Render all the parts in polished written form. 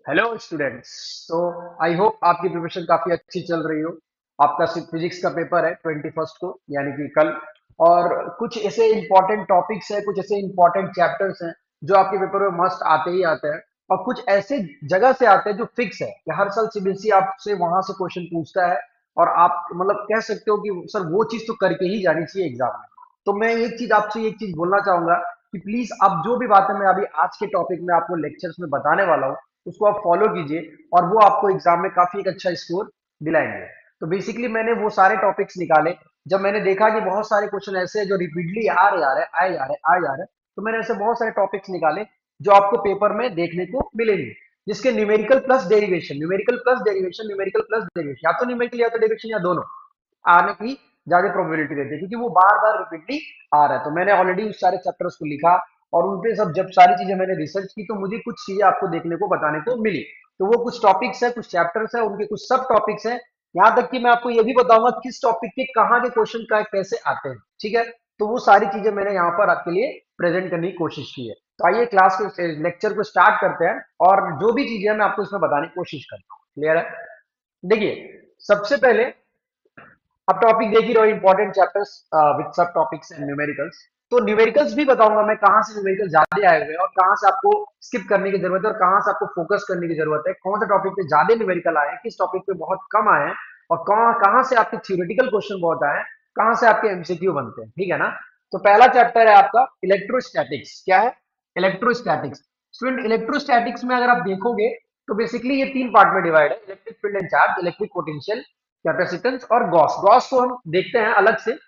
Hello students. तो I hope आपकी preparation काफी अच्छी चल रही हो। आपका फिजिक्स का पेपर है 21st को, यानी कि कल। और कुछ ऐसे इंपॉर्टेंट टॉपिक्स है, कुछ ऐसे इंपॉर्टेंट चैप्टर्स हैं जो आपके पेपर में मस्ट आते ही आते हैं। और कुछ ऐसे जगह से आते हैं जो फिक्स है कि हर साल सीबीएसई आपसे वहां से क्वेश्चन पूछता है। और आप मतलब कह सकते हो कि सर वो चीज तो करके ही जानी चाहिए एग्जाम में। तो मैं एक चीज आपसे एक चीज बोलना चाहूंगा कि प्लीज आप जो भी बातें मैं अभी आज के टॉपिक में आपको लेक्चर्स में बताने वाला हूँ उसको आप फॉलो कीजिए, और वो आपको एग्जाम में काफी एक अच्छा स्कोर दिलाएंगे। तो बेसिकली मैंने वो सारे टॉपिक्स निकाले। जब मैंने देखा कि बहुत सारे क्वेश्चन ऐसे हैं जो रिपीटली आ रहे आ रहे आए जा रहे आए जा रहे, तो मैंने ऐसे बहुत सारे टॉपिक्स निकाले जो आपको पेपर में देखने को मिलेंगे, जिसके numerical plus derivation, numerical plus derivation, numerical plus derivation, या तो न्यूमेरिकल या तो डेरिवेशन या दोनों आने की ज्यादा प्रोबेबिलिटी रहती है, क्योंकि वो बार बार रिपीटली आ रहा है। तो मैंने ऑलरेडी उस सारे चैप्टर्स को लिखा, और उनपे सब जब सारी चीजें मैंने रिसर्च की तो मुझे कुछ चीजें आपको देखने को बताने को मिली। तो वो कुछ टॉपिक्स है, कुछ चैप्टर्स है, उनके कुछ सब टॉपिक्स है। यहाँ तक कि मैं आपको ये भी बताऊंगा किस टॉपिक के कहाँ के क्वेश्चन का कैसे आते हैं, ठीक है। तो वो सारी चीजें मैंने यहाँ पर आपके लिए प्रेजेंट करने की कोशिश की है। तो आइए क्लास को, लेक्चर को स्टार्ट करते हैं, और जो भी चीजें हैं मैं आपको इसमें बताने की कोशिश करता हूँ। क्लियर है? देखिए, सबसे पहले अब टॉपिक देख ही रहो, इंपॉर्टेंट चैप्टर्स विद सब टॉपिक्स एंड न्यूमेरिकल्स। तो न्यूमेरिकल्स भी बताऊंगा मैं कहाँ से न्यूमेरिकल ज्यादा आए हुए हैं और कहाँ से आपको स्किप करने की जरूरत है और कहाँ से आपको फोकस करने की जरूरत है, कौन से टॉपिक पे ज्यादा न्यूमेरिकल आए हैं, किस टॉपिक पे बहुत कम आए हैं, और कहाँ कहाँ से आपके थ्योरेटिकल क्वेश्चन बहुत आए हैं, कहाँ से आपके एमसीक्यू बनते हैं, ठीक है ना। तो पहला चैप्टर है आपका इलेक्ट्रोस्टैटिक्स। क्या है? इलेक्ट्रोस्टैटिक्स। स्टूडेंट, इलेक्ट्रोस्टैटिक्स में अगर आप देखोगे तो बेसिकली ये तीन पार्ट में डिवाइड है: electric field and charge, electric potential, capacitance और गॉस। गॉस को हम देखते हैं अलग से।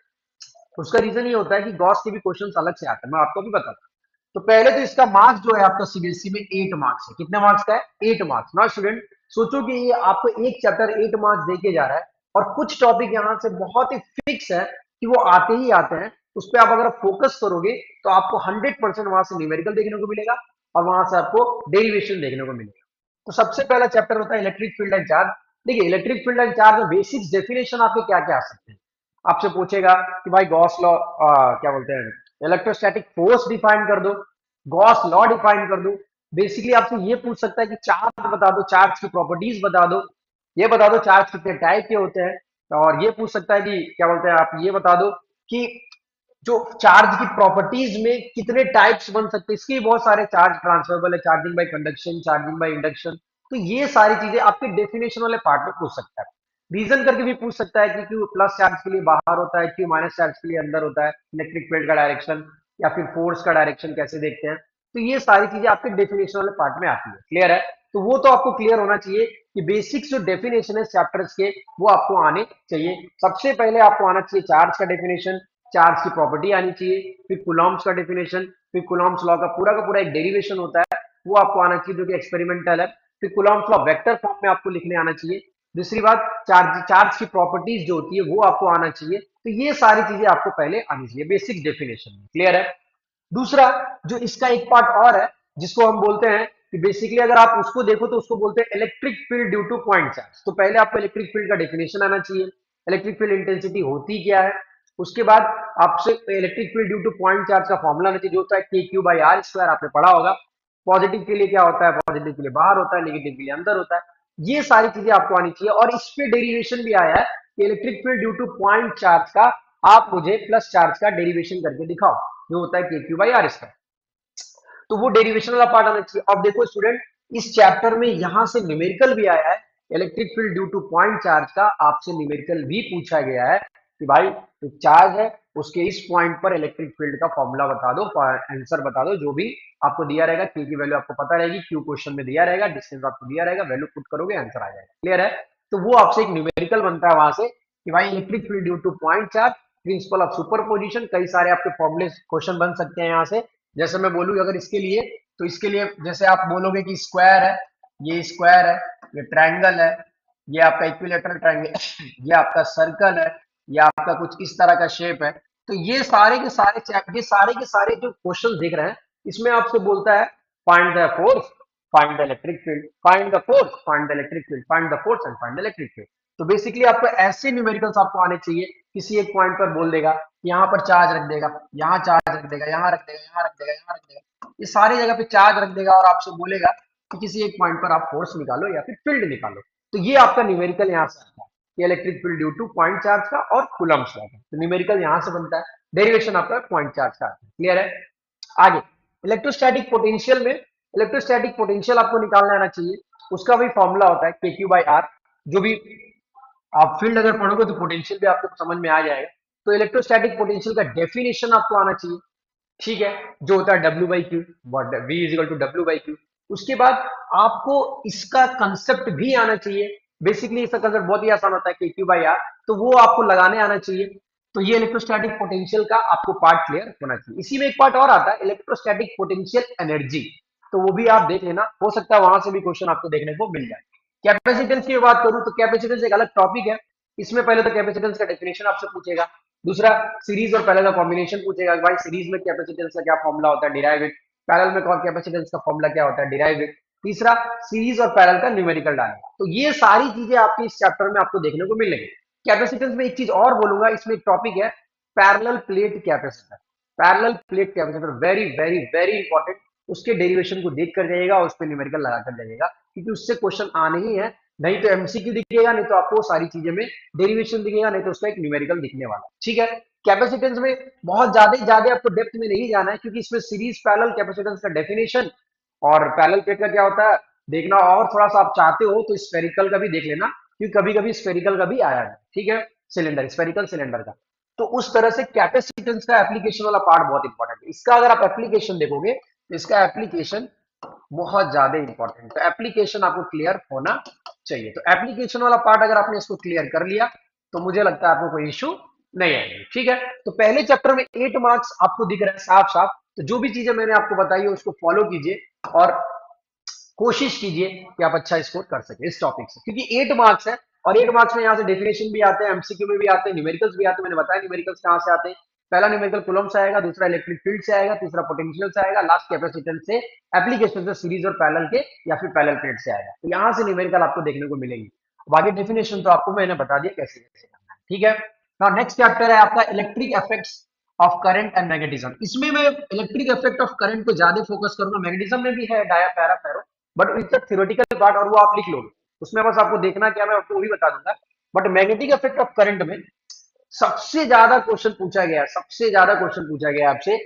उसका रीजन ये होता है कि गॉस के भी क्वेश्चंस अलग से आते हैं, मैं आपको भी बताता हूँ। तो पहले तो इसका मार्क्स जो है आपका सीबीएसई में 8 मार्क्स है। कितने मार्क्स का है? 8 मार्क्स ना स्टूडेंट। सोचो कि ये आपको एक चैप्टर 8 मार्क्स देके जा रहा है, और कुछ टॉपिक यहाँ से बहुत ही फिक्स है कि वो आते ही आते हैं। उस पर आप अगर फोकस करोगे तो आपको 100% वहां से न्यूमेरिकल देखने को मिलेगा, और वहां से आपको डेरिवेशन देखने को मिलेगा। तो सबसे पहला चैप्टर होता है इलेक्ट्रिक फील्ड एंड चार्ज। देखिए, इलेक्ट्रिक फील्ड एंड चार्ज में बेसिक्स डेफिनेशन आपके क्या क्या आ सकते हैं। आपसे पूछेगा कि भाई गॉस लॉ, क्या बोलते हैं, इलेक्ट्रोस्टैटिक फोर्स डिफाइन कर दो, गॉस लॉ डिफाइन कर दो। बेसिकली आपसे ये पूछ सकता है कि चार्ज बता दो, चार्ज की प्रॉपर्टीज बता दो, ये बता दो चार्ज कितने टाइप के होते हैं। और ये पूछ सकता है कि क्या बोलते हैं, आप ये बता दो कि जो चार्ज की प्रॉपर्टीज में कितने टाइप्स बन सकते हैं। इसके बहुत सारे, चार्ज ट्रांसफरेबल है, charging by conduction, charging by induction. तो ये सारी चीजें आपके डेफिनेशन वाले पार्ट में पूछ सकता है। रीजन करके भी पूछ सकता है कि क्यों प्लस चार्ज के लिए बाहर होता है, क्यों माइनस चार्ज के लिए अंदर होता है, इलेक्ट्रिक फील्ड का डायरेक्शन, या फिर फोर्स का डायरेक्शन कैसे देखते हैं। तो ये सारी चीजें आपके डेफिनेशन वाले पार्ट में आती है। क्लियर है? तो वो तो आपको क्लियर होना चाहिए कि बेसिक्स जो डेफिनेशन है चैप्टर्स के, वो आपको आने चाहिए। सबसे पहले आपको आना चाहिए चार्ज का डेफिनेशन, चार्ज की प्रॉपर्टी आनी चाहिए, फिर कूलॉम्स का डेफिनेशन, फिर कूलॉम्स लॉ का पूरा एक डेरिवेशन होता है, वो आपको आना चाहिए जो कि एक्सपेरिमेंटल है। फिर कूलॉम्स लॉ वेक्टर फॉर्म में आपको लिखने आना चाहिए। दूसरी बात, चार्ज चार्ज की प्रॉपर्टीज जो होती है वो आपको आना चाहिए। तो ये सारी चीजें आपको पहले आनी चाहिए बेसिक डेफिनेशन में। क्लियर है? दूसरा, जो इसका एक पार्ट और है जिसको हम बोलते हैं कि बेसिकली अगर आप उसको देखो तो उसको बोलते हैं electric field due to point charge. तो पहले आपको इलेक्ट्रिक फील्ड का डेफिनेशन आना चाहिए, इलेक्ट्रिक फील्ड इंटेंसिटी होती क्या है। उसके बाद आपसे electric field due to point charge का फॉर्मूला आना चाहिए, जो होता है के क्यू बाई आर स्क्वायर। आपने पढ़ा होगा। पॉजिटिव के लिए क्या होता है? पॉजिटिव के लिए बाहर होता है, नेगेटिव के लिए अंदर होता है। ये सारी चीजें आपको आनी चाहिए। और इस पे डेरिवेशन भी आया है कि electric field due to point charge का आप मुझे प्लस चार्ज का डेरिवेशन करके दिखाओ, जो होता है के क्यू बाई आर स्क्वायर। तो वो डेरिवेशन वाला पार्ट आना चाहिए। अब देखो स्टूडेंट, इस चैप्टर में यहां से न्यूमेरिकल भी आया है। Electric field due to point charge का आपसे न्यूमेरिकल भी पूछा गया है कि भाई जो चार्ज है उसके इस पॉइंट पर इलेक्ट्रिक फील्ड का फॉर्मूला बता दो, आंसर बता दो। जो भी आपको दिया रहेगा, क्यू की वैल्यू आपको पता रहेगी, क्यू क्वेश्चन में दिया रहेगा, डिस्टेंस आपको दिया रहेगा, वैल्यू पुट करोगे, आंसर आ जाएगा। क्लियर है? तो वो आपसे एक न्यूमेरिकल बनता है वहां से कि भाई electric field due to point charge, principle of superposition, कई सारे आपके फॉर्मूले क्वेश्चन बन सकते हैं यहाँ से। जैसे मैं बोलूँ अगर इसके लिए, तो इसके लिए जैसे आप बोलोगे कि स्क्वायर है, ये स्क्वायर है, ये ट्रायंगल है, ये आपका इक्विलेटरल ट्रायंगल, ये आपका सर्कल है, ये आपका कुछ इस तरह का शेप है। तो ये सारे के सारे जो क्वेश्चन दिख रहे हैं, इसमें आपसे बोलता है find the force, find the electric field, find the force, find the electric field, find the force and find the electric field. तो बेसिकली आपको ऐसे न्यूमेरिकल्स आपको आने चाहिए। किसी एक पॉइंट पर बोल देगा, यहाँ पर चार्ज रख देगा, यहाँ चार्ज रख देगा, यहाँ रख देगा, यहाँ रख देगा, यहाँ रख देगा, ये सारी जगह पे चार्ज रख देगा, और आपसे बोलेगा कि किसी एक पॉइंट पर आप फोर्स निकालो या फिर फील्ड निकालो। तो ये आपका न्यूमेरिकल यहाँ से आता है कि electric field due to point charge का और कूलम्ब्स लॉ का। तो न्यूमेरिकल यहाँ से बनता है, डेरिवेशन आपका पॉइंट चार्ज का आता है। क्लियर है? आगे इलेक्ट्रोस्टैटिक पोटेंशियल में, इलेक्ट्रोस्टैटिक पोटेंशियल आपको निकालना आना चाहिए। उसका भी फॉर्मूला होता है के क्यू बाई आर। जो भी आप फील्ड अगर पढ़ोगे तो पोटेंशियल भी आपको समझ में आ जाएगा। तो इलेक्ट्रोस्टैटिक पोटेंशियल का डेफिनेशन आपको आना चाहिए, ठीक है, जो होता है W by Q, V is equal to W by Q. उसके बाद आपको इसका कंसेप्ट भी आना चाहिए। बेसिकली इसका कंसेप्ट बहुत ही आसान होता है, के क्यू बाई आर, तो वो आपको लगाने आना चाहिए। तो ये इलेक्ट्रोस्टैटिक पोटेंशियल का आपको पार्ट क्लियर होना चाहिए। इसी में एक पार्ट और आता है, इलेक्ट्रोस्टैटिक पोटेंशियल एनर्जी। तो वो भी आप देख लेना, हो सकता है वहां से भी क्वेश्चन आपको देखने को मिल जाए। कैपेसिटेंस की बात करूं तो कैपेसिटेंस एक अलग टॉपिक है। इसमें पहले तो कैपेसिटेंस का डेफिनेशन आपसे पूछेगा, दूसरा सीरीज और पैरेलल का कॉम्बिनेशन पूछेगा, भाई सीरीज में कैपेसिटेंस का क्या फॉर्मूला होता है, डिराइव इट। पैरेलल में कैपेसिटेंस का फॉर्मूला क्या होता है, डिराइव इट। तीसरा सीरीज और पैरेलल का न्यूमेरिकल डालेगा। तो ये सारी चीजें आपकी इस चैप्टर में आपको देखने को मिलेंगी। कैपेसिटेंस में एक चीज और बोलूंगा, इसमें एक टॉपिक है parallel plate capacitor. Parallel plate capacitor very very very important. उसके डेरिवेशन को देख कर जाइएगा, उस पर न्यूमेरिकल लगा कर जाइएगा, क्योंकि उससे क्वेश्चन आने ही है। नहीं तो एमसीक्यू दिखेगा, नहीं तो आपको सारी चीजें में डेरिवेशन दिखेगा, नहीं तो उसका एक न्यूमेरिकल दिखने वाला, ठीक है। कैपेसिटेंस में बहुत ज्यादा आपको डेप्थ में नहीं जाना है, क्योंकि इसमें सीरीज पैरेलल कैपेसिटेंस का डेफिनेशन और पैरेलल प्लेट का क्या होता है देखना। और थोड़ा सा आप चाहते हो तो स्फेरिकल का भी देख लेना, क्योंकि कभी कभी स्फेरिकल का भी आया है, ठीक है, सिलेंडर, स्फेरिकल सिलेंडर का। तो उस तरह से कैपेसिटेंस का एप्लीकेशन वाला पार्ट बहुत इंपॉर्टेंट है। इसका अगर आप एप्लीकेशन देखोगे तो इसका एप्लीकेशन बहुत ज्यादा इंपॉर्टेंट है। एप्लीकेशन आपको क्लियर होना चाहिए। तो एप्लीकेशन वाला पार्ट अगर आपने इसको क्लियर कर लिया तो मुझे लगता है आपको कोई इश्यू नहीं आएगी, ठीक है। तो पहले चैप्टर में 8 मार्क्स आपको दिख रहा है साफ साफ। तो जो भी चीजें मैंने आपको बताई है उसको फॉलो कीजिए और कोशिश कीजिए कि आप अच्छा स्कोर कर सके इस टॉपिक से, क्योंकि 8 मार्क्स है। और 8 मार्क्स में यहाँ से डेफिनेशन भी आते हैं, एमसीक्यू में भी आते हैं, न्यूमेरिकल्स भी आते हैं। मैंने बताया न्यूमेरिकल्स कहाँ से आते हैं। पहला न्यूमेरिकल कूलम्ब से आएगा, दूसरा इलेक्ट्रिक फील्ड से आएगा, तीसरा पोटेंशियल से आएगा, लास्ट कैपेसिटेंस से, एप्लीकेशन से सीरीज और पैरेलल के या फिर पैरेलल प्लेट से आएगा। तो यहाँ से न्यूमेरिकल आपको देखने को मिलेंगे। अब आगे डेफिनेशन तो आपको मैंने बता दिया कैसे कैसे करना है, ठीक है। नाउ नेक्स्ट चैप्टर है आपका electric effects of current and magnetism. इसमें मैं इलेक्ट्रिक इफेक्ट ऑफ करंट को ज्यादा फोकस करूंगा। मैग्नेटिज्म में भी है dia para ferro, but it's a theoretical part और वो आप लिख लोगे। उसमें बस आपको देखना क्या, मैं आपको वही बता दूंगा। But magnetic effect of current में सबसे ज्यादा क्वेश्चन पूछा गया, सबसे ज्यादा क्वेश्चन पूछा गया आपसे,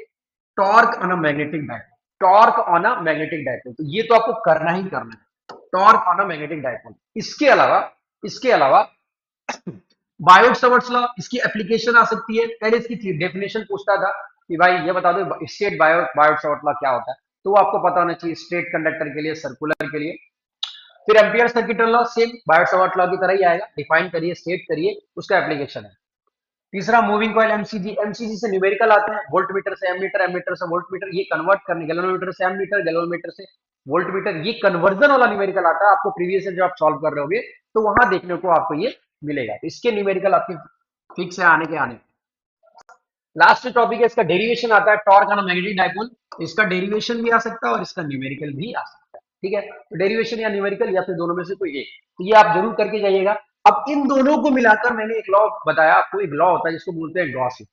torque on a magnetic dipole. Torque on a magnetic dipole, तो ये तो आपको करना ही करना है, torque on a magnetic dipole. इसके अलावा बायोट सवर्ट्स लॉ, इसकी एप्लीकेशन आ सकती है। पहले इसकी डेफिनेशन पूछता था कि भाई ये बता दो स्ट्रेट बायोट सवर्ट लॉ क्या होता है, तो वो आपको पता होना चाहिए, स्ट्रेट कंडक्टर के लिए, सर्कुलर के लिए। फिर ampere circuit law same Biot Savart law की तरह ही आएगा, डिफाइन करिए, स्टेट करिए, उसका एप्लीकेशन है। तीसरा मूविंग कॉइल एमसीजी, एमसीजी से न्यूमेरिकल आते हैं, वोल्ट मीटर से एमीटर, एमीटर से वोल्ट मीटर, ये कन्वर्ट करने, गैल्वेनोमीटर से एमीटर, गैल्वेनोमीटर से वोल्ट मीटर, ये कन्वर्जन वाला न्यूमेरिकल आता है आपको प्रीवियस ईयर जो आप सॉल्व कर रहे होगे, तो वहां देखने को आपको ये मिलेगा। तो इसके न्यूमेरिकल आपके फिक्स है आने के आने। लास्ट टॉपिक है इसका डेरिवेशन आता है, torque on a magnetic dipole. इसका डेरिवेशन भी आ सकता है और इसका न्यूमेरिकल भी आ सकता है, ठीक है। तो डेरिवेशन या न्यूमेरिकल या फिर दोनों में से कोई एक, तो ये आप जरूर करके जाइएगा। अब इन दोनों को मिलाकर मैंने एक लॉ बताया आपको, एक लॉ होता है जिसको बोलते हैं गॉस लॉ।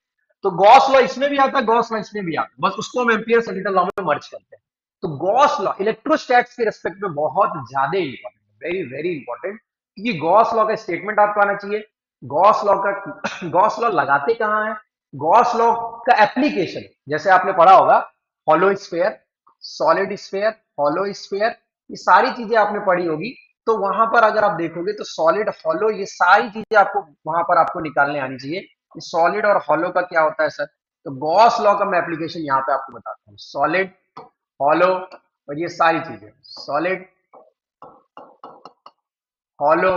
तो गॉस लॉ इसमें भी आता है, गॉस लॉ इसमें भी आता है, बस उसको हम एम्पियर सर्किट लॉ में मर्ज करते हैं। तो गॉस लॉ इलेक्ट्रोस्टैट्स के रिस्पेक्ट में बहुत ज्यादा इंपॉर्टेंट, वेरी वेरी इंपॉर्टेंट, क्योंकि गॉस लॉ का स्टेटमेंट आपको आना चाहिए। गॉस लॉ का गॉस लॉ लगाते कहां है, गॉस लॉ का एप्लीकेशन जैसे आपने पढ़ा होगा, hollow sphere, solid sphere, hollow sphere, ये सारी चीजें आपने पढ़ी होगी। तो वहां पर अगर आप देखोगे तो सॉलिड, हॉलो, ये सारी चीजें आपको वहां पर आपको निकालने आनी चाहिए। सॉलिड और हॉलो का क्या होता है सर, तो गॉस लॉ का मैं एप्लीकेशन यहाँ पे आपको बताता हूँ। सॉलिड, हॉलो और ये सारी चीजें, सॉलिड, हॉलो,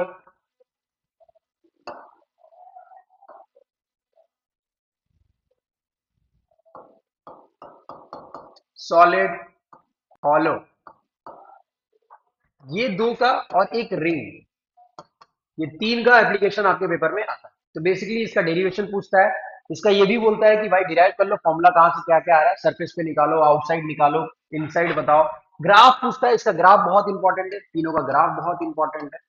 सॉलिड, हॉलो, ये दो का और एक रिंग, ये तीन का एप्लीकेशन आपके पेपर में आता है। तो बेसिकली इसका डेरिवेशन पूछता है, इसका ये भी बोलता है कि भाई डिराइव कर लो फॉर्मूला कहां से क्या क्या आ रहा है, सरफेस पे निकालो, आउटसाइड निकालो, इनसाइड बताओ। ग्राफ पूछता है, इसका ग्राफ बहुत इंपॉर्टेंट है, तीनों का ग्राफ बहुत इंपॉर्टेंट है।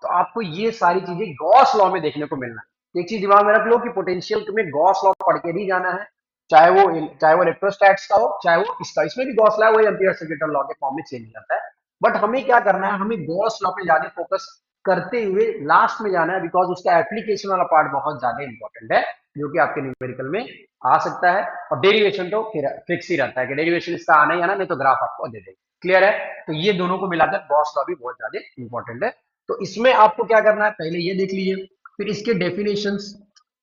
तो आपको ये सारी चीजें गॉस लॉ में देखने को मिलना है। एक चीज दिमाग में रख लो कि पोटेंशियल में गॉस लॉ पढ़ के ही जाना है। चाहे वो इलेक्ट्रोस्टैट्स का हो, चाहे वो इसका, इसमें भी गॉस लॉ वही एम्पियर सर्किट लॉ के फॉर्म में चेंज जाता है। बट हमें क्या करना है, हमें गॉस लॉ पे ज्यादा फोकस करते हुए लास्ट में जाना है, बिकॉज उसका एप्लीकेशन वाला पार्ट बहुत ज्यादा इंपॉर्टेंट है, जो कि आपके न्यूमेरिकल में आ सकता है। और डेरिवेशन तो फिक्स ही रहता है कि डेरिवेशन इसका आना ही आना, नहीं तो ग्राफ आपको दे देंगे। क्लियर है? तो ये दोनों को मिलाकर गॉस लॉ भी बहुत ज्यादा इंपॉर्टेंट है। तो इसमें आपको क्या करना है, पहले ये देख लीजिए, फिर इसके डेफिनेशंस,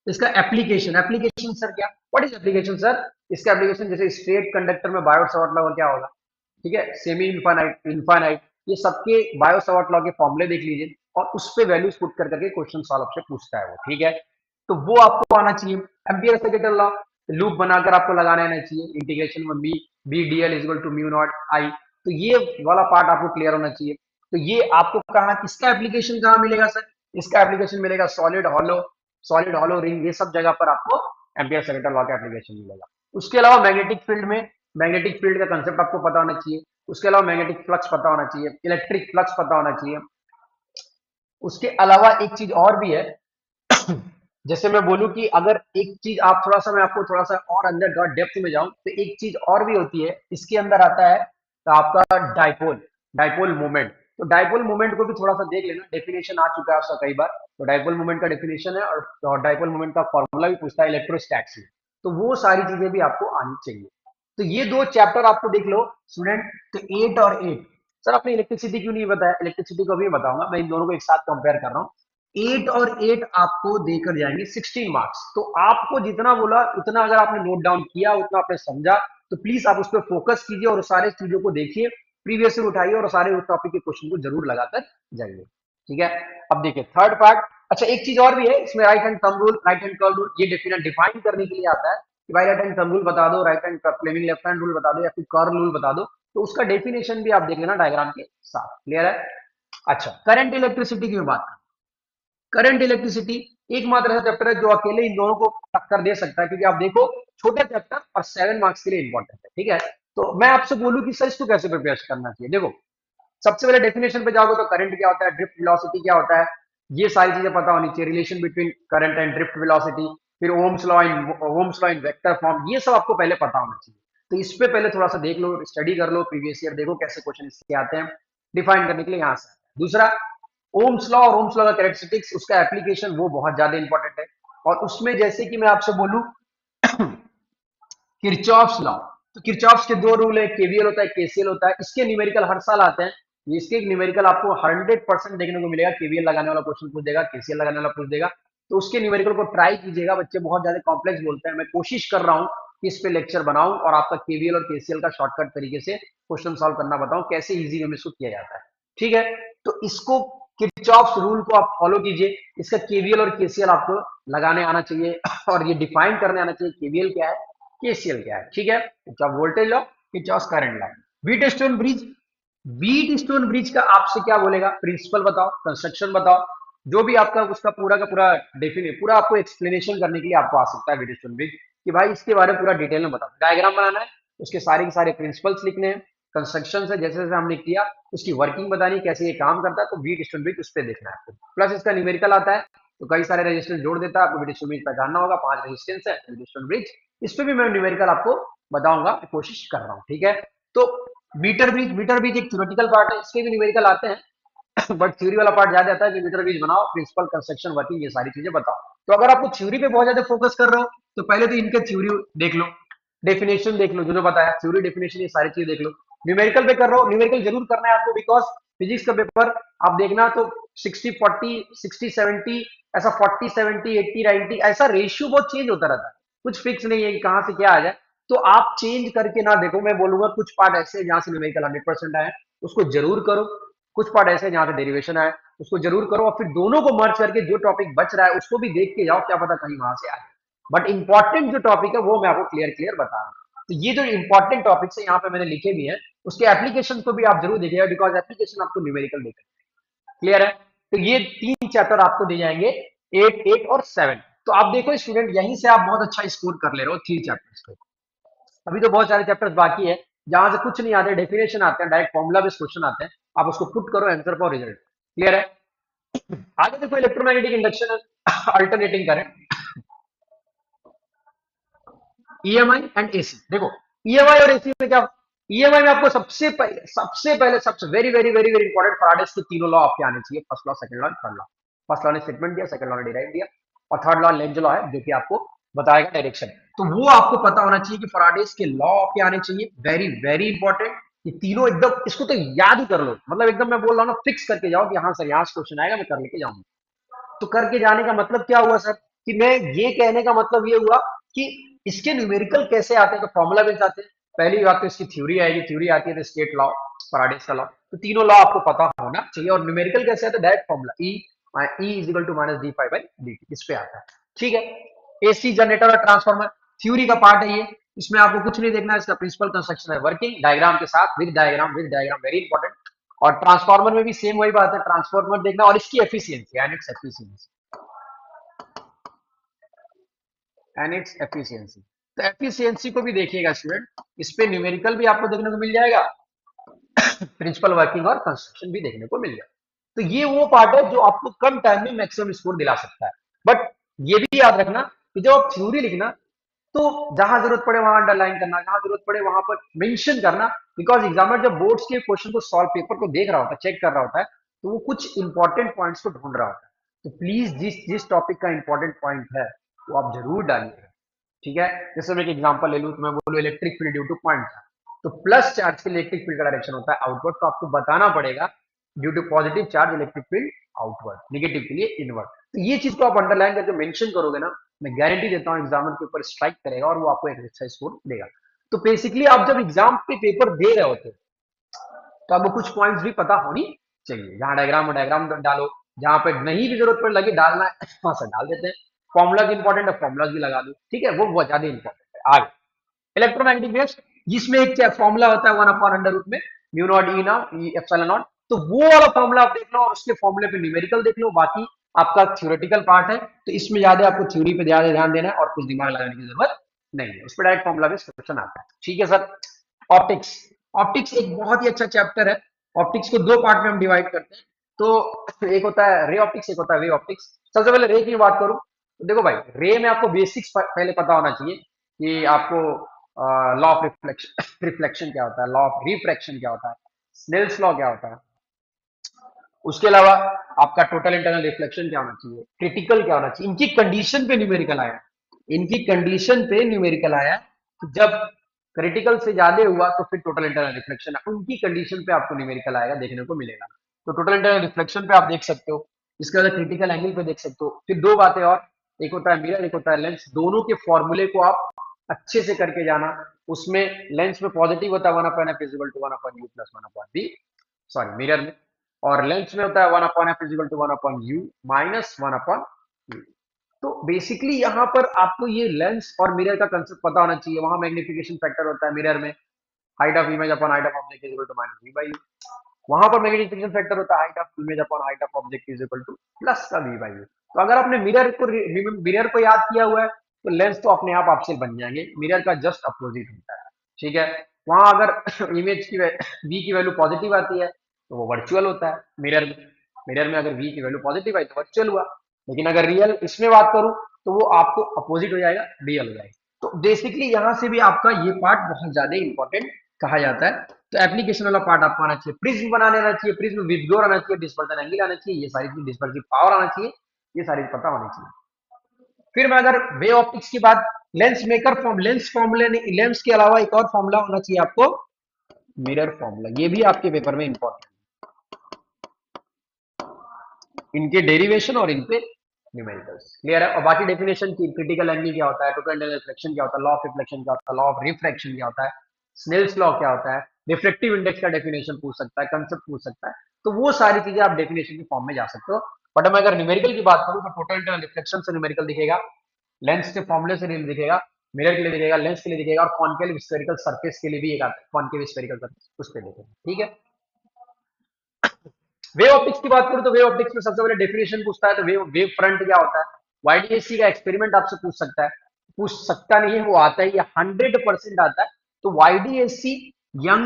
इसका एप्लीकेशन। एप्लीकेशन सर क्या, व्हाट इज एप्लीकेशन सर? इसका एप्लीकेशन जैसे स्ट्रेट कंडक्टर में बायोट सावर्ट लॉ क्या होगा, ठीक है, सेमी इनफाइनाइट, इनफाइनाइट, ये सबके बायो सावर्ट लॉ के फॉर्मूले देख लीजिए, और उस पे वैल्यूज पुट कर करके क्वेश्चन सॉल्व से पूछता है वो, ठीक है। तो वो आपको आना चाहिए। एम्पियर सेकेंडल लॉ, लूप बनाकर आपको लगाना आना चाहिए, इंटीग्रेशन में B D L equal to mu naught I, तो ये वाला पार्ट आपको क्लियर होना चाहिए। तो ये आपको कहा, इसका एप्लीकेशन कहाँ मिलेगा सर? इसका एप्लीकेशन मिलेगा सॉलिड हॉलो रिंग, ये सब जगह पर आपको एम्पियर सेकेंडल लॉ का एप्लीकेशन मिलेगा। उसके अलावा मैग्नेटिक फील्ड में, मैग्नेटिक फील्ड का कंसेप्ट आपको पता होना चाहिए। उसके अलावा मैग्नेटिक फ्लक्स पता होना चाहिए, इलेक्ट्रिक फ्लक्स पता होना चाहिए। उसके अलावा एक चीज और भी है, जैसे मैं बोलूं कि अगर एक चीज आप थोड़ा सा, मैं आपको थोड़ा सा और अंदर डेप्थ में जाऊं, तो एक चीज और भी होती है इसके अंदर आता है, तो आपका डाइपोल, डाइपोल मोमेंट। तो डाइपोल मोमेंट को भी थोड़ा सा देख लेना, डेफिनेशन आ चुका है उसका कई बार। तो डाइपोल मोमेंट का डेफिनेशन है, और डाइपोल मोमेंट का फॉर्मूला भी पूछता है इलेक्ट्रोस्टैटिक्स में। तो वो सारी चीजें भी आपको आनी चाहिए। तो ये दो चैप्टर आपको देख लो स्टूडेंट। तो 8 और 8, सर आपने इलेक्ट्रिसिटी क्यों नहीं बताया? इलेक्ट्रिसिटी को भी बताऊंगा, मैं इन दोनों को एक साथ कंपेयर कर रहा हूँ। 8 और 8 आपको देकर जाएंगे 16 मार्क्स। तो आपको जितना बोला उतना अगर आपने नोट डाउन किया, उतना आपने समझा, तो प्लीज आप उस पर फोकस कीजिए और सारे चीजों को देखिए, प्रीवियस से उठाइए और सारे उस टॉपिक के क्वेश्चन को जरूर लगाकर जाइए, ठीक है। अब देखिए थर्ड पार्ट। अच्छा एक चीज और भी है इसमें, right hand thumb rule, right hand curl rule, ये डिफाइन करने के लिए आता है कि भाई राइट हैंड थंब रूल बता दो, right hand Fleming left hand rule बता दो, या फिर कर्ल रूल बता दो। तो उसका डेफिनेशन भी आप देख लेना डायग्राम के साथ। क्लियर है? अच्छा, करंट इलेक्ट्रिसिटी की बात, करंट इलेक्ट्रिसिटी एकमात्र ऐसा चैप्टर है जो अकेले इन दोनों को टक्कर दे सकता है, क्योंकि आप देखो छोटे चैप्टर और 7 मार्क्स के लिए इंपॉर्टेंट है, ठीक है। तो मैं आपसे बोलूं कि सर इसको कैसे प्रिपेयर करना चाहिए, देखो सबसे पहले डेफिनेशन पे जाओगे तो करंट क्या होता है, ड्रिफ्ट वेलोसिटी क्या होता है, ये सारी चीजें पता होनी चाहिए, relation between current and drift velocity, फिर Ohm's law in vector form, ये सब आपको पहले पता होना चाहिए। तो इस पे पहले थोड़ा सा देख लो, स्टडी कर लो, प्रीवियस ईयर देखो कैसे क्वेश्चन इसके आते हैं, डिफाइन करने के लिए यहाँ से। दूसरा, ओम्स लॉ और ओम्स लॉ का कैरेक्टरिस्टिक्स, उसका एप्लीकेशन वो बहुत ज्यादा इंपॉर्टेंट है। और उसमें जैसे कि मैं आपसे बोलूं किरचॉफ्स लॉ, तो किरचॉफ्स के दो रूल है, केवीएल होता है, केसीएल होता है, इसके न्यूमेरिकल हर साल आते हैं। इसके न्यूमेरिकल आपको 100% देखने को मिलेगा, केवीएल लगाने वाला क्वेश्चन पूछ देगा, केसीएल लगाने वाला पूछ देगा। तो उसके न्यूमेरिकल को ट्राई कीजिएगा, बच्चे बहुत ज्यादा कॉम्प्लेक्स बोलते हैं, मैं कोशिश कर रहा हूँ कि इस पे लेक्चर बनाऊं और आपका केवीएल और केसीएल का शॉर्टकट तरीके से क्वेश्चन सॉल्व करना बताऊं, कैसे इजी वे में इसको किया जाता है, ठीक है। तो इसको किरचॉफ्स रूल को आप फॉलो कीजिए, इसका केवीएल और केसीएल आपको लगाने आना चाहिए और ये डिफाइन करने आना चाहिए केवीएल क्या है, केसीएल क्या है, ठीक है। Kirchhoff voltage law, Kirchhoff current law. Wheat stone bridge, wheat stone bridge का आपसे क्या बोलेगा, प्रिंसिपल बताओ, कंस्ट्रक्शन बताओ, जो भी आपका उसका पूरा का पूरा डेफिनेट, पूरा आपको एक्सप्लेनेशन करने के लिए आपको आ सकता है व्हीट स्टोन ब्रिज, कि भाई इसके बारे में पूरा डिटेल में बताओ, डायग्राम बनाना है, उसके सारे के सारे प्रिंसिपल्स लिखने हैं, कंस्ट्रक्शन से जैसे जैसे हमने किया उसकी वर्किंग बतानी कैसे ये काम करता है, तो व्हीट स्टोन ब्रिज उस पर देखना है आपको। प्लस इसका न्यूमेरिकल आता है, तो कई सारे रेजिस्टेंस जोड़ देता है, आपको व्हीट स्टोन ब्रिज पहचानना होगा, 5 रेजिस्टेंस है व्हीट स्टोन ब्रिज, इस पे भी मैं न्यूमेरिकल आपको बताऊंगा, कोशिश कर रहा हूँ, ठीक है। तो मीटर ब्रिज एक थ्योरेटिकल पार्ट है, इसके भी न्यूमेरिकल आते हैं बट थ्योरी वाला पार्ट ज्यादा आता है कि मीटर ब्रिज बनाओ, प्रिंसिपल, कंस्ट्रक्शन, वर्किंग, ये सारी चीजें बताओ। तो अगर आपको थ्योरी पे बहुत ज्यादा फोकस कर रहे हो, तो पहले तो इनके थ्योरी देख लो, डेफिनेशन देख लो, जो बताया थ्योरी डेफिनेशन, ये सारी चीजें देख लो। न्यूमेरिकल पे कर रहे हो, न्यूमेरिकल जरूर करना है आपको, बिकॉज फिजिक्स का पेपर आप देखना तो 60-40, 60-70, ऐसा 40-70, 80-90, ऐसा रेशियो बहुत चेंज होता रहता है, कुछ फिक्स नहीं है कि कहां से क्या आ जाए। तो आप चेंज करके ना देखो, मैं बोलूंगा कुछ पार्ट ऐसे हैं जहां से न्यूमेरिकल 100% आए, उसको जरूर करो, कुछ पार्ट ऐसे हैं जहां से डेरिवेशन आए, उसको जरूर करो, और फिर दोनों को मर्ज करके जो टॉपिक बच रहा है उसको भी देख के जाओ, क्या पता कहीं वहां से आए। बट इंपॉर्टेंट जो टॉपिक है वो मैं आपको क्लियर क्लियर बता रहा हूँ। तो ये जो इंपॉर्टेंट टॉपिक्स है यहाँ पे मैंने लिखे भी हैं, उसके एप्लीकेशन को भी आप जरूर देखिएगा, बिकॉज एप्लीकेशन आपको न्यूमेरिकल देखेंगे। क्लियर है? तो ये 3 चैप्टर आपको दिए जाएंगे, 8, 8 और 7। तो आप देखो स्टूडेंट, यहीं से आप बहुत अच्छा स्कोर कर ले रहे हो 3 चैप्टर्स पे। अभी तो बहुत सारे चैप्टर्स बाकी है जहां से कुछ नहीं आते, डेफिनेशन आते हैं, डायरेक्ट फॉर्मुला बेस्ड क्वेश्चन आते हैं, आप उसको पुट करो, आंसर पाओ, रिजल्ट। क्लियर है? आगे देखो electromagnetic induction, alternating current. EMI and AC. देखो ईएमआई और एसी में क्या, ईएमआई में आपको सबसे पहले सबसे very very very very important Faraday's के तीनों लॉ आपके आने चाहिए, first law, second law, third law. First law ने स्टेटमेंट दिया, सेकंड लॉ ने डिराइव दिया, और थर्ड लॉ लेंज लॉ है जो कि आपको बताएगा डायरेक्शन। तो वो आपको पता होना चाहिए कि फैराडेस के लॉ आपके आने चाहिए, वेरी वेरी इंपॉर्टेंट। ये तीनों एकदम, इसको तो याद ही कर लो, मतलब एकदम मैं बोल रहा हूँ ना, फिक्स करके जाओ कि हाँ सर यहाँ से क्वेश्चन आएगा, मैं कर लेके जाऊंगा। तो करके जाने का मतलब क्या हुआ सर, कि मैं ये कहने का मतलब ये हुआ कि इसके न्यूमेरिकल कैसे आते हैं, तो फॉर्मूला बेस्ड आते हैं। पहली बात तो इसकी थ्योरी आएगी, थ्योरी आती है तो स्टेट लॉ, फैराडेस का लॉ, तो तीनों लॉ आपको पता होना चाहिए। और न्यूमेरिकल कैसे आता है, direct formula E is equal to minus D phi by D T, इस पे आता है। ठीक है, एसी जनरेटर और ट्रांसफार्मर थ्योरी का पार्ट है ये, इसमें आपको कुछ नहीं देखना है, इसका प्रिंसिपल कंस्ट्रक्शन है वर्किंग डायग्राम के साथ, विद डायग्राम वेरी इंपॉर्टेंट। और ट्रांसफार्मर में भी सेम वही बात है, ट्रांसफार्मर देखना और इसकी efficiency and its efficiency and its efficiency. तो एफिशिएंसी को भी देखिएगा स्टूडेंट, इस पे न्यूमेरिकल भी आपको देखने को मिल जाएगा, प्रिंसिपल वर्किंग और कंस्ट्रक्शन भी देखने को मिल जाएगा। तो ये वो पार्ट है जो आपको कम टाइम में मैक्सिमम स्कोर दिला सकता है। बट ये भी याद रखना कि जब आप थ्योरी लिखना, तो जहां जरूरत पड़े वहां अंडरलाइन करना, जहां जरूरत पड़े वहां पर मेंशन करना, बिकॉज एग्जामिनर जब बोर्ड्स के क्वेश्चन को सॉल्व पेपर को देख रहा होता है, चेक कर रहा होता है, तो वो कुछ इंपॉर्टेंट पॉइंट्स को ढूंढ रहा होता है। तो प्लीज जिस जिस टॉपिक का इंपॉर्टेंट पॉइंट है वो आप जरूर डालिएगा। ठीक है, जैसे मैं एक एग्जांपल ले लूं, तो मैं बोलूं electric field due to point था, तो प्लस चार्ज के लिए इलेक्ट्रिक फील्ड का डायरेक्शन होता है आउटवर्ड, तो आपको बताना पड़ेगा due to positive charge electric field outward, negative के लिए इनवर्ड। तो ये चीज को आप अंडरलाइन करके मेंशन करोगे ना, मैं गारंटी देता हूं एग्जामिनर के ऊपर स्ट्राइक करेगा और वो आपको एक अच्छा स्कोर देगा। तो बेसिकली आप जब एग्जाम पे पेपर दे रहे होते, तो आपको कुछ पॉइंट्स भी पता होनी चाहिए, जहां डायग्राम हो डायग्राम डालो, जहां पे नहीं भी जरूरत पड़े लगे डालना है वहां से डाल देते हैं। फॉर्मुला इंपॉर्टेंट है, फॉर्मुला भी लगा दो, ठीक है, वो ज्यादा इंपॉर्टेंट है। आगे इलेक्ट्रोमैग्नेटिक वेव्स, जिसमें एक फॉर्मूला होता है 1/√, में mu naught E not E epsilon not, तो वो वाला फॉर्मूला आप देख लो और उसके फॉर्मूले पे न्यूमेरिकल देख लो, बाकी आपका थ्योरेटिकल पार्ट है, तो इसमें ज्यादा आपको थ्योरी पे ज्यादा ध्यान देना है और कुछ दिमाग लगाने की जरूरत नहीं है, उस पर डायरेक्ट फॉर्मूला बेस्ड क्वेश्चन आता है। ठीक है सर। ऑप्टिक्स, ऑप्टिक्स एक बहुत ही अच्छा चैप्टर है। ऑप्टिक्स को दो पार्ट में हम डिवाइड करते हैं, तो एक होता है रे ऑप्टिक्स, एक होता है वे ऑप्टिक्स। सबसे पहले रे की बात करूं, तो देखो भाई, रे में आपको बेसिक्स पहले पता होना चाहिए कि आपको लॉ ऑफ रिफ्लेक्शन रिफ्लेक्शन क्या होता है, लॉ ऑफ रिफ्रैक्शन क्या होता है, स्नेल्स लॉ क्या होता है, उसके अलावा आपका टोटल इंटरनल रिफ्लेक्शन क्या होना चाहिए, क्रिटिकल क्या होना चाहिए, इनकी कंडीशन पे न्यूमेरिकल आया, इनकी कंडीशन पे न्यूमेरिकल आया कि जब क्रिटिकल से ज्यादा हुआ तो फिर टोटल इंटरनल रिफ्लेक्शन, उनकी कंडीशन पे आपको न्यूमेरिकल आएगा, देखने को मिलेगा। तो टोटल इंटरनल रिफ्लेक्शन पे आप देख सकते हो, इसके बाद क्रिटिकल एंगल पे देख सकते हो। फिर दो बातें और, एक होता है मिरर, एक होता है लेंस, दोनों के फॉर्मूले को आप अच्छे से करके जाना। उसमें लेंस में पॉजिटिव होता है 1/f is equal to 1/u plus 1/v, sorry mirror में, और लेंस में होता है 1/f is equal to 1/u minus 1/u। तो बेसिकली यहाँ पर आपको ये लेंस और मिरर का कंसेप्ट पता होना चाहिए। वहां मैग्निफिकेशन फैक्टर होता है मिरर में, height of image upon height of object is equal to minus V by U. वहां पर मैग्निफिकेशन फैक्टर होता है height of image upon height of object is equal to plus का वी बाई यू। तो अगर आपने mirror को याद किया हुआ है, तो लेंस तो अपने आप आपसे बन जाएंगे, मिरर का जस्ट अपोजिट होता है। ठीक है, वहां अगर इमेज की वी की वैल्यू पॉजिटिव आती है तो वो वर्चुअल होता है मिरर में, मिरर में अगर वी की वैल्यू पॉजिटिव आई तो वर्चुअल हुआ, लेकिन अगर रियल इसमें बात करूं तो वो आपको अपोजिट हो जाएगा, रियल हो जाएगा। तो बेसिकली यहां से भी आपका ये पार्ट बहुत ज्यादा इंपॉर्टेंट कहा जाता है। तो एप्लीकेशन वाला पार्ट आपको आना चाहिए, प्रिज्म बनाने आना चाहिए, प्रिज्म विबग्योर आना चाहिए, डिस्पर्जन एंगल आना चाहिए, ये सारी चीज डिस्पर्सिव पावर आना चाहिए, ये सारी पता होनी चाहिए। फिर मैं अगर वे ऑप्टिक्स की बात, लेंस मेकर फॉर्म, लेंस फॉर्मूले, लेंस के अलावा एक और फॉर्मूला होना चाहिए आपको, मिरर फॉर्मूला, ये भी आपके पेपर में इंपॉर्टेंट, इनके डेरिवेशन और इनपे न्यूमेरिकल्स क्लियर है। और बाकी डेफिनेशन की, क्रिटिकल एंगल क्या होता है, टोटल इंटरनल रिफ्लेक्शन क्या होता है, लॉ ऑफ रिफ्लेक्शन क्या होता है, लॉ ऑफ रिफ्रैक्शन क्या होता है, स्नेल्स लॉ क्या होता है, रिफ्लेक्टिव इंडेक्स का डेफिनेशन पूछ सकता है, कंसेप्ट पूछ सकता है। तो वो सारी चीजें आप डेफिनेशन के फॉर्म में जा सकते हो। बट मैं अगर न्यूमेरिकल की बात करूं, तो टोटल इंटरनल रिफ्लेक्शन से न्यूमेरिकल दिखेगा, लेंस के फॉर्मूले से दिखेगा, मिरर के लिए दिखेगा, लेंस के लिए दिखेगा, और कॉन्केव स्फेरिकल सरफेस के लिए भी एक आता है, कॉन्केव स्फेरिकल सरफेस, उस पर दिखेगा। ठीक है, वेव ऑप्टिक्स की बात करूं, तो वेव ऑप्टिक्स में सबसे पहले डेफिनेशन पूछता है, तो वेव फ्रंट क्या होता है, वाईडीएससी का एक्सपेरिमेंट आपसे पूछ सकता है, पूछ सकता नहीं है, वो आता है, ये 100% आता है। तो YDSC young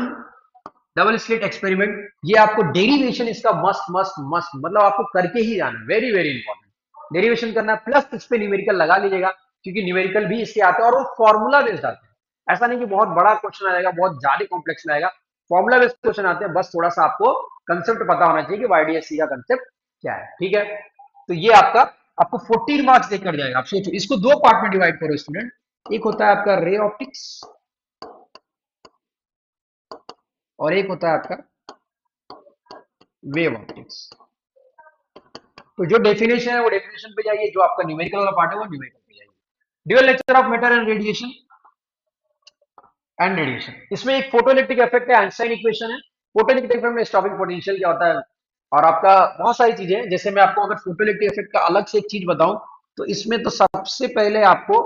double slit experiment, ये आपको डेरिवेशन इसका मस्ट मस्ट मस्ट, मतलब आपको करके ही जाना, वेरी वेरी इंपॉर्टेंट डेरिवेशन करना है, प्लस इस पे न्यूमेरिकल लगा लीजिएगा। क्योंकि न्यूमेरिकल भी इसके आते हैं और वो फॉर्मूला बेस्ड आते हैं। ऐसा नहीं कि बहुत बड़ा क्वेश्चन आएगा, बहुत ज्यादा कॉम्प्लेक्स आएगा, फॉर्मूला बेस्ड क्वेश्चन आते हैं। बस थोड़ा सा आपको कंसेप्ट पता होना चाहिए कि वाईडीएससी का कंसेप्ट क्या है, ठीक है। तो ये आपका आपको 14 मार्क्स देकर जाएगा। आप सोचो, इसको दो पार्ट में डिवाइड करो स्टूडेंट। एक होता है आपका रे ऑप्टिक्स और एक होता है आपका वेव ऑप्टिक्स। तो जो डेफिनेशन है वो डेफिनेशन पे जाइए, जो आपका न्यूमेरिकल वाला पार्ट है वो न्यूमेरिकल पे जाइए। Dual nature of matter and radiation, इसमें एक फोटोइलेक्ट्रिक इफेक्ट है, आइंस्टाइन इक्वेशन है। फोटोइलेक्ट्रिक इफेक्ट में स्टॉपिंग पोटेंशियल क्या होता है, और आपका बहुत सारी चीजें हैं। जैसे मैं आपको अगर फोटोइलेक्ट्रिक इफेक्ट का अलग से एक चीज बताऊं, तो इसमें तो सबसे पहले आपको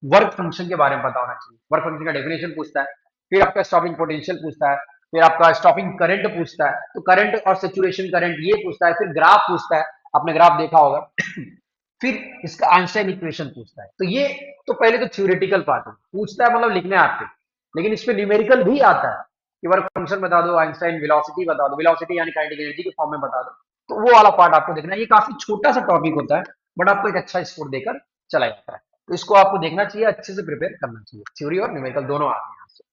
वर्क फंक्शन के बारे में पता होना चाहिए। वर्क फंक्शन का डेफिनेशन पूछता है, फिर आपका स्टॉपिंग पोटेंशियल पूछता है, फिर आपका स्टॉपिंग करंट पूछता है, तो करंट और सेचुरेशन करंट ये पूछता है, फिर ग्राफ पूछता है, आपने ग्राफ देखा होगा फिर इसका आइंस्टाइन इक्वेशन पूछता है। तो ये तो पहले तो थ्योरेटिकल पार्ट है, पूछता है मतलब लिखने आपके, लेकिन इसमें न्यूमेरिकल भी आता है कि वर्क फंक्शन बता दो, आइंस्टाइन वेलोसिटी बता दो, वेलोसिटी यानी काइनेटिक एनर्जी के फॉर्म में बता दो। तो वो वाला पार्ट आपको देखना है। ये काफी छोटा सा टॉपिक होता है, बट आपको एक अच्छा स्कोर देकर चला जाता है। तो इसको आपको देखना चाहिए, अच्छे से प्रिपेयर करना चाहिए। थ्योरी और न्यूमेरिकल दोनों आते हैं यहाँ से।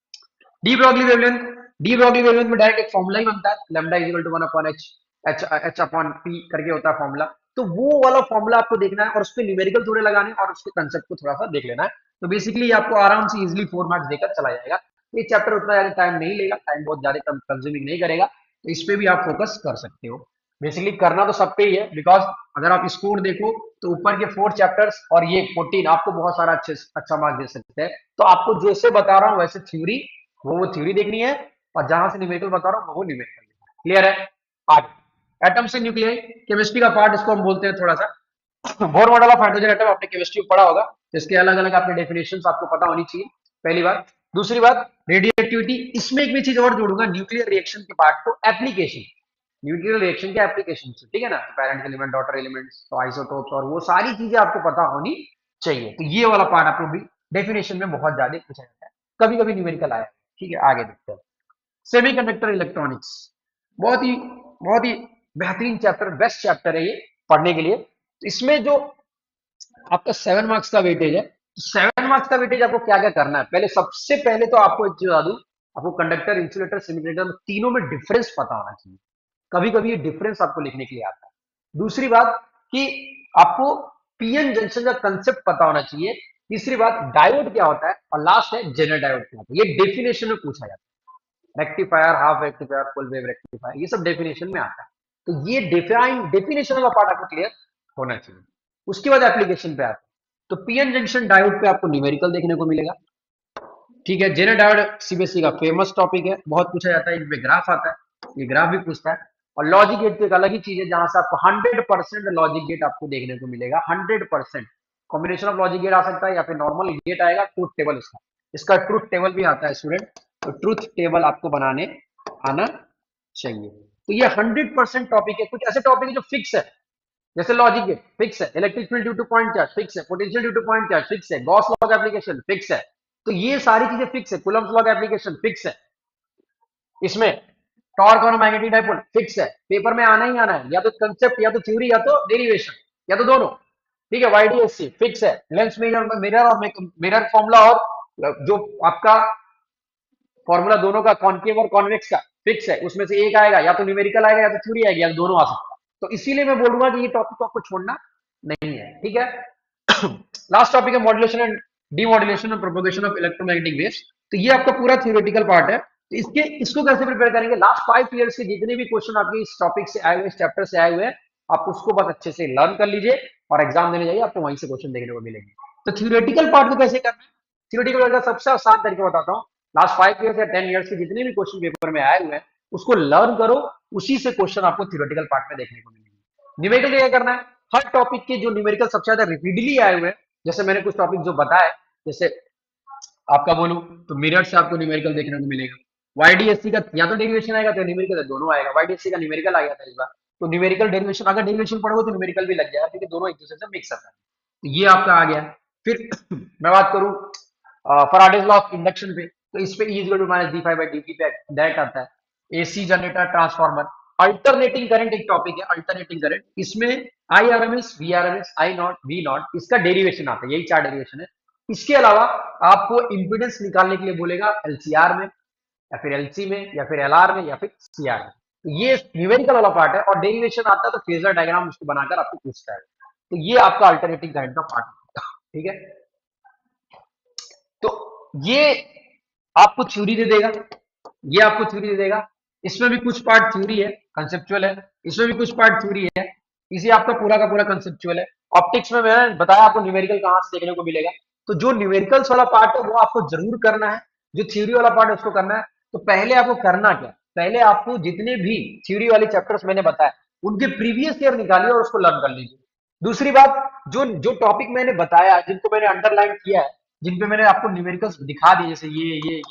De Broglie wavelength, de Broglie wavelength में डायरेक्ट एक फॉर्मूला ही बनता है, lambda is equal to 1 upon H, H upon P करके होता है फॉर्मूला। तो वो वाला फॉर्मूला आपको देखना है और उस पर न्यूमेरिकल थोड़े लगाने और उसके कंसेप्ट को थोड़ा सा देख लेना है। तो बेसिकली आपको आराम से इजिली 4 मार्क्स देकर चला जाएगा। ये चैप्टर उतना ज्यादा टाइम नहीं लेगा, टाइम बहुत ज्यादा कंज्यूमिंग नहीं करेगा, तो इस पे भी आप फोकस कर सकते हो। बेसिकली करना तो सब पे ही है, बिकॉज अगर आप स्कोर देखो तो ऊपर के 4 चैप्टर्स और ये 14 आपको बहुत सारा अच्छा मार्क्स दे सकते हैं। तो आपको जैसे बता रहा हूँ वैसे थ्योरी, वो थ्योरी देखनी है, और जहां से न्यूमेरिकल बता रहा हूँ वो न्यूमेरिकल। क्लियर है? आगे एटम से न्यूक्लियर, केमिस्ट्री का पार्ट इसको हम बोलते हैं थोड़ा सा। Bohr model of hydrogen atom आपने केमिस्ट्री में पढ़ा होगा, तो इसके अलग अलग आपके डेफिनेशंस आपको पता होनी चाहिए, पहली बात। दूसरी बात रेडियो एक्टिविटी, इसमें एक भी चीज और जोड़ूंगा, न्यूक्लियर रिएक्शन के पार्ट को एप्लीकेशन, न्यूक्लियर रिएक्शन के एप्लीकेशन, ठीक है ना, पेरेंट एलिमेंट, डॉटर एलिमेंट्स, तो आइसोटोप्स और वो सारी चीजें आपको पता होनी चाहिए। तो ये वाला पार्ट आपको भी डेफिनेशन में बहुत ज्यादा पूछा जाता है, कभी कभी न्यूमेरिकल आया। ठीक है, आगे देखते हैं। सेमीकंडक्टर इलेक्ट्रॉनिक्स, बहुत ही बहुत ही बेहतरीन चैप्टर, बेस्ट चैप्टर है ये पढ़ने के लिए। तो इसमें जो आपका 7 मार्क्स का वेटेज है, 7 मार्क्स का वेटेज आपको क्या क्या करना है, पहले सबसे पहले तो आपको एक चीज बता दूं, आपको कंडक्टर, इंसुलेटर, सेमीकंडक्टर तीनों में डिफरेंस पता होना चाहिए। कभी कभी ये डिफरेंस आपको लिखने के लिए आता है। दूसरी बात कि आपको पीएन जंक्शन का कंसेप्ट पता होना चाहिए। तीसरी बात डायोड क्या होता है, और लास्ट है जेनर डायोड क्या होता है। ये डेफिनेशन में पूछा जाता है, rectifier, half rectifier, full wave rectifier, ये सब डेफिनेशन में आता है। तो ये डेफिनेशन का पार्ट आपको क्लियर होना चाहिए। उसके बाद एप्लीकेशन पे आता है, तो पीएन जंक्शन डायोड पे आपको न्यूमेरिकल देखने को मिलेगा। ठीक है, जेनर डायोड सीबीएसई का फेमस टॉपिक है, बहुत पूछा जाता है, इनपे ग्राफ आता है, ये ग्राफ भी पूछता है। और लॉजिक गेट तो एक अलग ही चीज है, जहां से आपको 100% लॉजिक गेट आपको देखने को मिलेगा। 100% कॉम्बिनेशन ऑफ लॉजिक गेट आ सकता है, या फिर नॉर्मल गेट आएगा, ट्रूथ टेबल इसका, इसका ट्रूथ टेबल भी आता है स्टूडेंट। तो ट्रूथ टेबल आपको बनाने आना चाहिए। तो ये 100% टॉपिक है। कुछ ऐसे टॉपिक है जो फिक्स है, जैसे लॉजिक गेट फिक्स है, electric field due to point charge fix है, potential due to point charge fix है, गॉस लॉ का एप्लीकेशन फिक्स है। तो ये सारी चीजें फिक्स है, कूलम्ब्स लॉ का एप्लीकेशन फिक्स है। इसमें टॉर्क और मैग्नेटिक डाइपोल फिक्स है, पेपर में आना ही आना है, या तो कंसेप्ट, या तो थ्योरी, या तो डेरिवेशन, या तो दोनों। ठीक है, वाईडीएससी फिक्स है, लेंस मिरर, मिरर और मिरर फॉर्मूला, और जो आपका फॉर्मूला दोनों का, कॉन्केव और कॉन्वेक्स का फिक्स है। उसमें से एक आएगा, या तो न्यूमेरिकल आएगा या तो थ्योरी आएगी, या तो दोनों आ सकता है। तो इसीलिए मैं बोलूंगा कि ये टॉपिक को आपको छोड़ना नहीं है। ठीक है, लास्ट टॉपिक है मॉड्यूलेशन एंड डीमॉड्यूलेशन और प्रोपोगेशन ऑफ इलेक्ट्रोमैग्नेटिक वेव्स। तो ये आपका पूरा थ्योरेटिकल पार्ट है। तो इसको कैसे प्रिपेयर करेंगे, लास्ट 5 ईयर्स के जितने भी क्वेश्चन आपके इस टॉपिक से आए हुए, इस चैप्टर से आए हुए हैं, आप उसको बस अच्छे से लर्न कर लीजिए और एग्जाम देने जाइए, आपको वहीं से क्वेश्चन देखने को मिलेंगे। तो थ्योरेटिकल पार्ट को कैसे करना है, थ्योरेटिकल पार्ट का सबसे आसान तरीका बताता हूँ। लास्ट 5 ईयर्स या 10 ईयर्स के जितने भी क्वेश्चन पेपर में आए हुए हैं, उसको लर्न करो, उसी से क्वेश्चन आपको थ्योरेटिकल पार्ट में देखने को मिलेंगे। न्यूमेरिकल क्या करना है, हर टॉपिक के जो न्यूमेरिकल सबसे ज्यादा रिपीटली आए हुए हैं, जैसे मैंने कुछ टॉपिक जो बताए, जैसे आपका बोलूं तो मिरर से आपको न्यूमेरिकल देखने को मिलेगा। वाईडीएससी का या तो डेरिवेशन आएगा तो न्यूमेरिकल, दोनों आएगा। वाईडीएससी का न्यूमेरिकल आ गया था इस बार, तो न्यूमेरिकल डेरिवेशन, अगर डेरिवेशन पढ़ोगे तो न्यूमेरिकल भी लग जाएगा, क्योंकि दोनों एक दूसरे से मिक्स आता है। तो ये आपका आ गया। फिर मैं बात करूं फैराडेज लॉ ऑफ इंडक्शन पे, तो इस पे E equal to minus D phi by D T पे डायरेक्ट आता है। AC generator, transformer, alternating current एक टॉपिक है, अल्टरनेटिंग करंट, इसमें I R M S, V R M S, I nought, V nought, इसका डेरिवेशन आता है, यही 4 डेरिवेशन है। इसके अलावा आपको इंपीडेंस निकालने के लिए बोलेगा एलसीआर में, या फिर एलसी में, या फिर एलआर में, या फिर सीआर में। तो ये न्यूमेरिकल वाला पार्ट है, और डेरिवेशन आता है तो फेजर डायग्राम उसको बनाकर आपको पूछता है। तो ये आपका अल्टरनेटिव करंट का पार्ट है, ठीक है। तो ये आपको थ्योरी दे देगा, ये आपको थ्योरी दे देगा। इसमें भी कुछ पार्ट थ्योरी है, कंसेप्चुअल है, इसमें भी कुछ पार्ट थ्योरी है, इसी आपका पूरा का पूरा कंसेप्चुअल है। ऑप्टिक्स में मैंने बताया आपको न्यूमेरिकल कहां से देखने को मिलेगा। तो जो न्यूमेरिकल्स वाला पार्ट है वो आपको जरूर करना है, जो थ्योरी वाला पार्ट है उसको करना है। तो पहले आपको करना क्या, पहले आपको जितने भी थ्योरी वाले चैप्टर्स मैंने बताया उनके प्रीवियस ईयर निकालिए और उसको लर्न कर लीजिए। दूसरी बात, जो जो टॉपिक मैंने बताया, जिनको मैंने अंडरलाइन किया है, जिन पे मैंने आपको न्यूमेरिकल्स दिखा दिए, जैसे ये,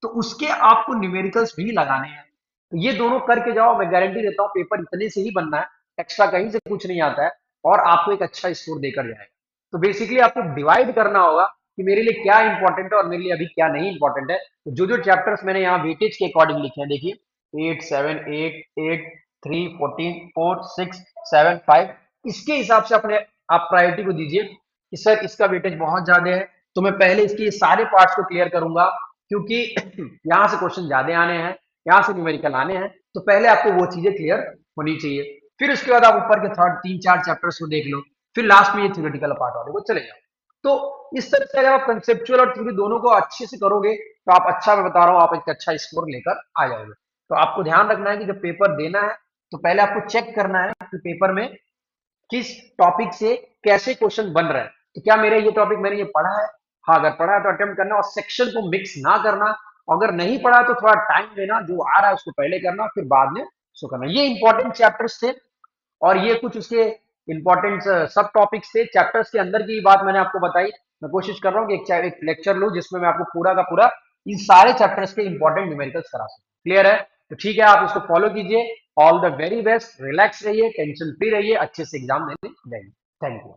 तो उसके आपको न्यूमेरिकल्स भी लगाने हैं। तो ये दोनों करके जाओ, मैं गारंटी देता हूँ पेपर इतने से ही बनना है, एक्स्ट्रा कहीं से कुछ नहीं आता है, और आपको एक अच्छा स्कोर देकर जाएगा। तो बेसिकली आपको डिवाइड करना होगा कि मेरे लिए क्या इंपॉर्टेंट है और मेरे लिए अभी क्या नहीं इंपॉर्टेंट है। तो जो जो चैप्टर्स मैंने यहाँ वेटेज के अकॉर्डिंग लिखे हैं, देखिए 8 7 8 8 3 14 4 6 7 5, इसके हिसाब से अपने आप प्रायोरिटी को दीजिए कि सर इसका वेटेज बहुत ज्यादा है, तो मैं पहले इसके सारे पार्ट्स को क्लियर करूंगा, क्योंकि यहाँ से क्वेश्चन ज्यादा आने हैं, यहाँ से न्यूमेरिकल आने हैं, तो पहले आपको वो चीजें क्लियर होनी चाहिए। फिर उसके बाद आप ऊपर के थर्ड 3 4 चैप्टर्स को देख लो, फिर लास्ट में ये थ्योरेटिकल पार्ट वाले को चले जाओ। तो इस तरह से अगर आप कंसेप्चुअल और थ्योरी दोनों को अच्छे से करोगे तो आप अच्छा, मैं बता रहा हूँ, आप एक अच्छा स्कोर लेकर आ जाओगे। तो आपको ध्यान रखना है कि जब पेपर देना है तो पहले आपको चेक करना है कि पेपर में किस टॉपिक से कैसे क्वेश्चन बन रहा है। तो क्या मेरा ये टॉपिक मैंने ये पढ़ा है, हाँ अगर पढ़ा है तो अटेम्प्ट करना, और सेक्शन को मिक्स ना करना। अगर नहीं पढ़ा तो थोड़ा टाइम लेना, जो आ रहा है उसको पहले करना, फिर बाद में उसको करना। ये इंपॉर्टेंट चैप्टर्स थे, और ये कुछ उसके इंपॉर्टेंट सब टॉपिक्स थे। चैप्टर्स के अंदर की बात मैंने आपको बताई। मैं कोशिश कर रहा हूँ कि एक लेक्चर लूँ जिसमें मैं आपको पूरा का पूरा इन सारे चैप्टर्स के इंपॉर्टेंट न्यूमेरिकल्स करा सकूँ। क्लियर है? तो ठीक है, आप इसको फॉलो कीजिए। All the very best, relax रहिए, टेंशन फ्री रहिए, अच्छे से एग्जाम देने जाइए। Thank you.